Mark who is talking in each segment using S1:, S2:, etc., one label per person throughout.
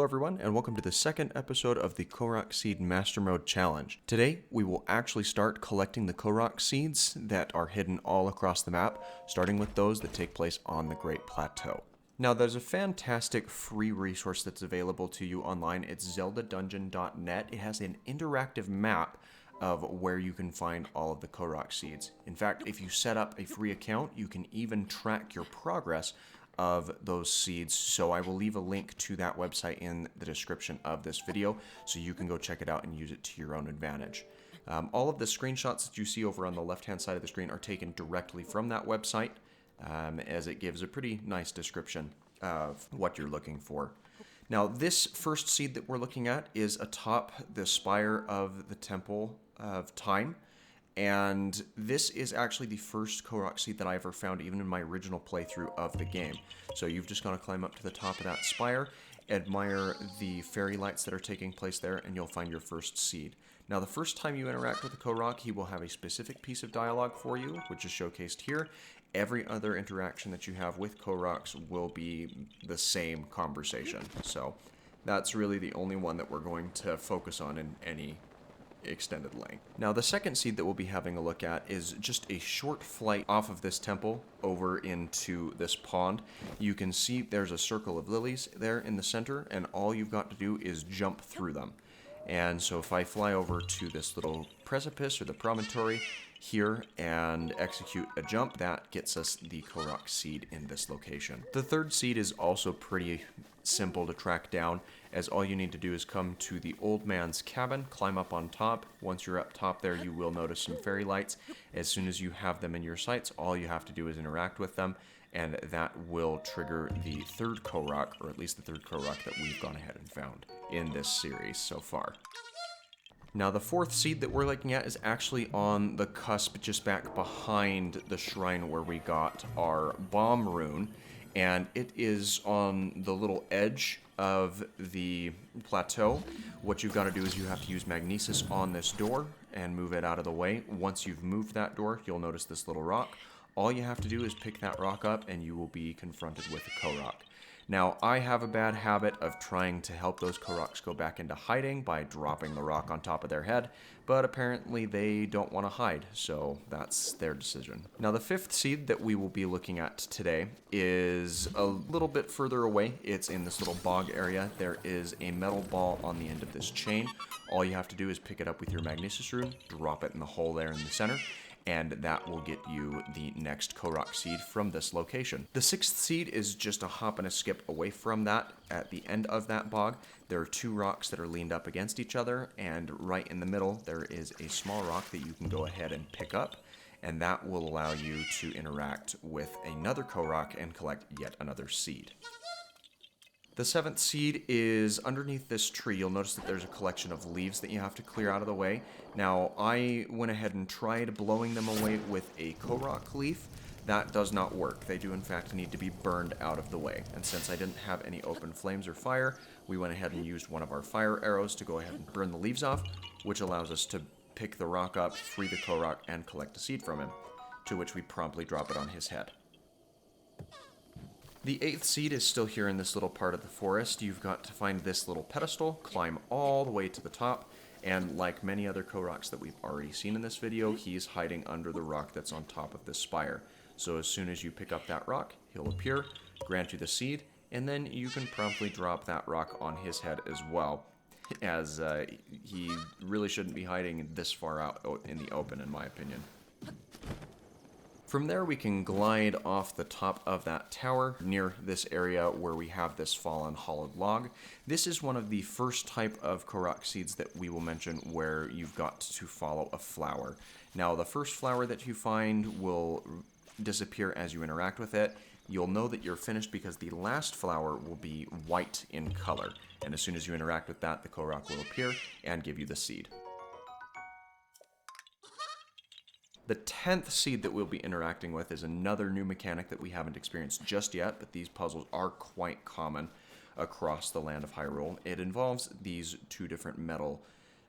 S1: Hello everyone, and welcome to the second episode of the Korok Seed Master Mode Challenge. Today, we will actually start collecting the Korok seeds that are hidden all across the map, starting with those that take place on the Great Plateau. Now, there's a fantastic free resource that's available to you online. It's ZeldaDungeon.net. It has an interactive map of where you can find all of the Korok seeds. In fact, if you set up a free account, you can even track your progress of those seeds, so I will leave a link to that website in the description of this video so you can go check it out and use it to your own advantage. All of the screenshots that you see over on the left hand side of the screen are taken directly from that website, as it gives a pretty nice description of what you're looking for. Now, this first seed that we're looking at is atop the spire of the Temple of Time. And this is actually the first Korok seed that I ever found, even in my original playthrough of the game. So you've just got to climb up to the top of that spire, admire the fairy lights that are taking place there, and you'll find your first seed. Now, the first time you interact with a Korok, he will have a specific piece of dialogue for you, which is showcased here. Every other interaction that you have with Koroks will be the same conversation. So that's really the only one that we're going to focus on in any extended length. Now, the second seed that we'll be having a look at is just a short flight off of this temple over into this pond. You can see there's a circle of lilies there in the center, and all you've got to do is jump through them. And so if I fly over to this little precipice or the promontory here and execute a jump, that gets us the Korok seed in this location. The third seed is also pretty simple to track down, as all you need to do is come to the old man's cabin, climb up on top. Once you're up top there, you will notice some fairy lights. As soon as you have them in your sights, all you have to do is interact with them, and that will trigger the third Korok, or at least the third Korok that we've gone ahead and found in this series so far. Now, the fourth seed that we're looking at is actually on the cusp just back behind the shrine where we got our bomb rune, and it is on the little edge of the plateau. What you've got to do is you have to use magnesis on this door and move it out of the way. Once you've moved that door, you'll notice this little rock. All you have to do is pick that rock up and you will be confronted with a Korok. Now, I have a bad habit of trying to help those Koroks go back into hiding by dropping the rock on top of their head, but apparently they don't want to hide, so that's their decision. Now, the fifth seed that we will be looking at today is a little bit further away. It's in this little bog area. There is a metal ball on the end of this chain. All you have to do is pick it up with your magnesis rune, drop it in the hole there in the center, and that will get you the next Korok seed from this location. The sixth seed is just a hop and a skip away from that. At the end of that bog, there are two rocks that are leaned up against each other, and right in the middle, there is a small rock that you can go ahead and pick up, and that will allow you to interact with another Korok and collect yet another seed. The seventh seed is underneath this tree. You'll notice that there's a collection of leaves that you have to clear out of the way. Now, I went ahead and tried blowing them away with a Korok leaf. That does not work. They do, in fact, need to be burned out of the way. And since I didn't have any open flames or fire, we went ahead and used one of our fire arrows to go ahead and burn the leaves off, which allows us to pick the rock up, free the Korok, and collect a seed from him, to which we promptly drop it on his head. The eighth seed is still here in this little part of the forest. You've got to find this little pedestal, climb all the way to the top, and like many other Koroks that we've already seen in this video, he's hiding under the rock that's on top of this spire. So as soon as you pick up that rock, he'll appear, grant you the seed, and then you can promptly drop that rock on his head as well, as he really shouldn't be hiding this far out in the open, in my opinion. From there, we can glide off the top of that tower near this area where we have this fallen hollowed log. This is one of the first type of Korok seeds that we will mention where you've got to follow a flower. Now, the first flower that you find will disappear as you interact with it. You'll know that you're finished because the last flower will be white in color. And as soon as you interact with that, the Korok will appear and give you the seed. The 10th seed that we'll be interacting with is another new mechanic that we haven't experienced just yet, but these puzzles are quite common across the land of Hyrule. It involves these two different metal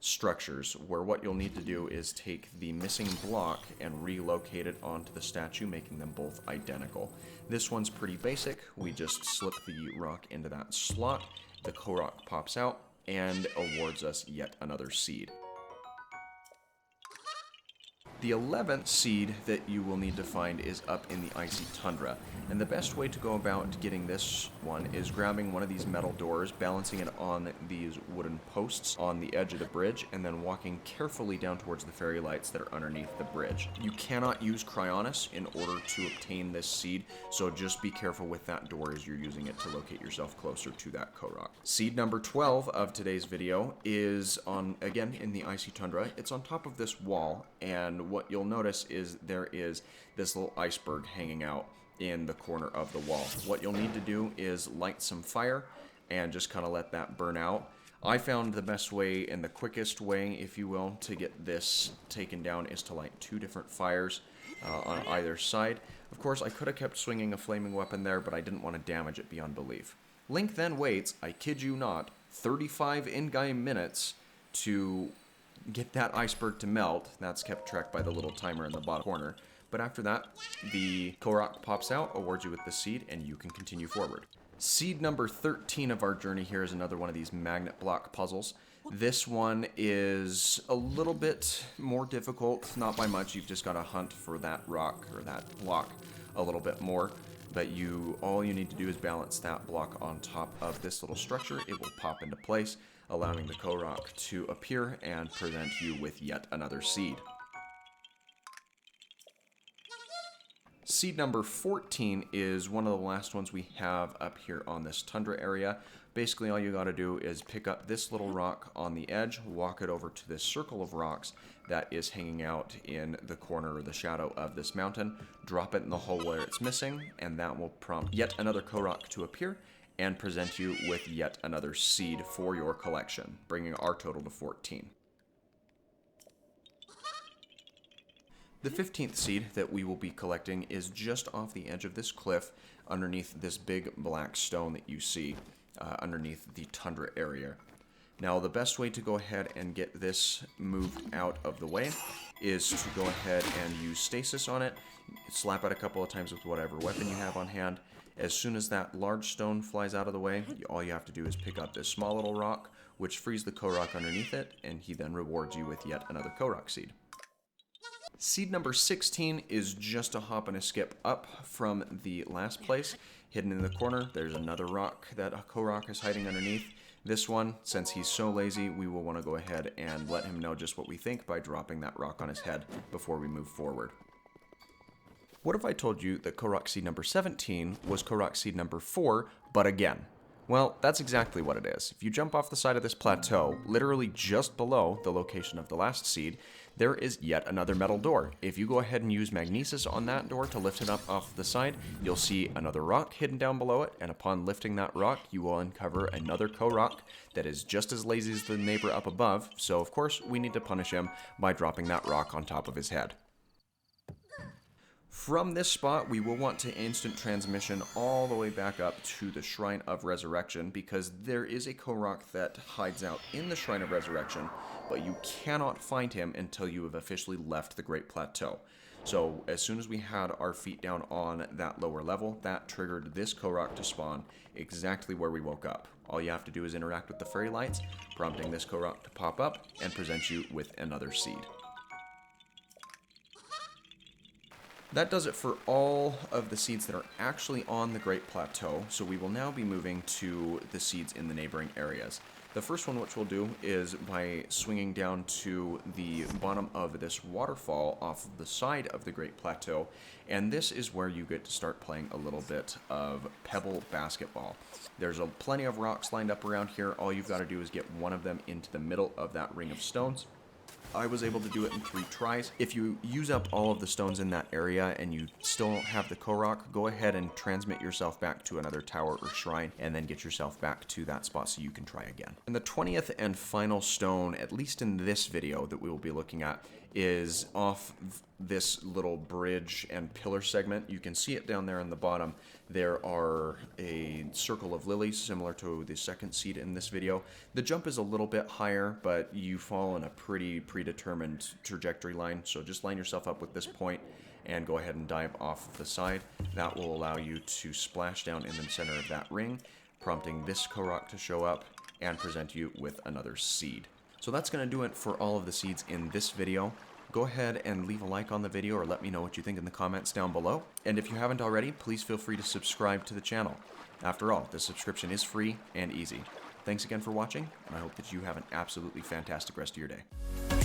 S1: structures, where what you'll need to do is take the missing block and relocate it onto the statue, making them both identical. This one's pretty basic. We just slip the rock into that slot, the Korok pops out, and awards us yet another seed. The 11th seed that you will need to find is up in the icy tundra, and the best way to go about getting this one is grabbing one of these metal doors, balancing it on these wooden posts on the edge of the bridge, and then walking carefully down towards the fairy lights that are underneath the bridge. You cannot use Cryonis in order to obtain this seed, so just be careful with that door as you're using it to locate yourself closer to that Korok. Seed number 12 of today's video is on, again, in the icy tundra. It's on top of this wall, and what you'll notice is there is this little iceberg hanging out in the corner of the wall. What you'll need to do is light some fire and just kind of let that burn out. I found the best way and the quickest way, if you will, to get this taken down is to light 2 different fires on either side. Of course, I could have kept swinging a flaming weapon there, but I didn't want to damage it beyond belief. Link then waits, I kid you not, 35 in-game minutes to get that iceberg to melt. That's kept track by the little timer in the bottom corner. But after that, the Korok pops out, awards you with the seed, and you can continue forward. Seed number 13 of our journey here is another one of these magnet block puzzles. This one is a little bit more difficult, not by much. You've just got to hunt for that rock or that block a little bit more. But all you need to do is balance that block on top of this little structure. It will pop into place, allowing the Korok to appear and present you with yet another seed. Seed number 14 is one of the last ones we have up here on this tundra area. Basically, all you got to do is pick up this little rock on the edge, walk it over to this circle of rocks that is hanging out in the corner or the shadow of this mountain, drop it in the hole where it's missing, and that will prompt yet another Korok to appear and present you with yet another seed for your collection, bringing our total to 14. The 15th seed that we will be collecting is just off the edge of this cliff underneath this big black stone that you see underneath the tundra area. Now, the best way to go ahead and get this moved out of the way is to go ahead and use stasis on it, slap it a couple of times with whatever weapon you have on hand. As soon as that large stone flies out of the way, all you have to do is pick up this small little rock, which frees the Korok underneath it, and he then rewards you with yet another Korok seed. Seed number 16 is just a hop and a skip up from the last place. Hidden in the corner, there's another rock that a Korok is hiding underneath. This one, since he's so lazy, we will want to go ahead and let him know just what we think by dropping that rock on his head before we move forward. What if I told you that Korok seed number 17 was Korok seed number 4, but again? Well, that's exactly what it is. If you jump off the side of this plateau, literally just below the location of the last seed, there is yet another metal door. If you go ahead and use magnesis on that door to lift it up off the side, you'll see another rock hidden down below it, and upon lifting that rock, you will uncover another Korok that is just as lazy as the neighbor up above, so of course we need to punish him by dropping that rock on top of his head. From this spot, we will want to instant transmission all the way back up to the Shrine of Resurrection, because there is a Korok that hides out in the Shrine of Resurrection, but you cannot find him until you have officially left the Great Plateau. So as soon as we had our feet down on that lower level, that triggered this Korok to spawn exactly where we woke up. All you have to do is interact with the fairy lights, prompting this Korok to pop up and present you with another seed. That does it for all of the seeds that are actually on the Great Plateau, so we will now be moving to the seeds in the neighboring areas. The first one which we'll do is by swinging down to the bottom of this waterfall off the side of the Great Plateau, and this is where you get to start playing a little bit of pebble basketball. There's plenty of rocks lined up around here. All you've got to do is get one of them into the middle of that ring of stones. I was able to do it in 3 tries. If you use up all of the stones in that area and you still don't have the Korok, go ahead and transmit yourself back to another tower or shrine and then get yourself back to that spot so you can try again. And the 20th and final stone, at least in this video that we will be looking at, is off this little bridge and pillar segment. You can see it down there on the bottom. There are a circle of lilies similar to the second seed in this video. The jump is a little bit higher, but you fall in a pretty predetermined trajectory line, so just line yourself up with this point and go ahead and dive off the side. That will allow you to splash down in the center of that ring, prompting this Korok to show up and present you with another seed. So that's going to do it for all of the seeds in this video. Go ahead and leave a like on the video or let me know what you think in the comments down below. And if you haven't already, please feel free to subscribe to the channel. After all, the subscription is free and easy. Thanks again for watching, and I hope that you have an absolutely fantastic rest of your day.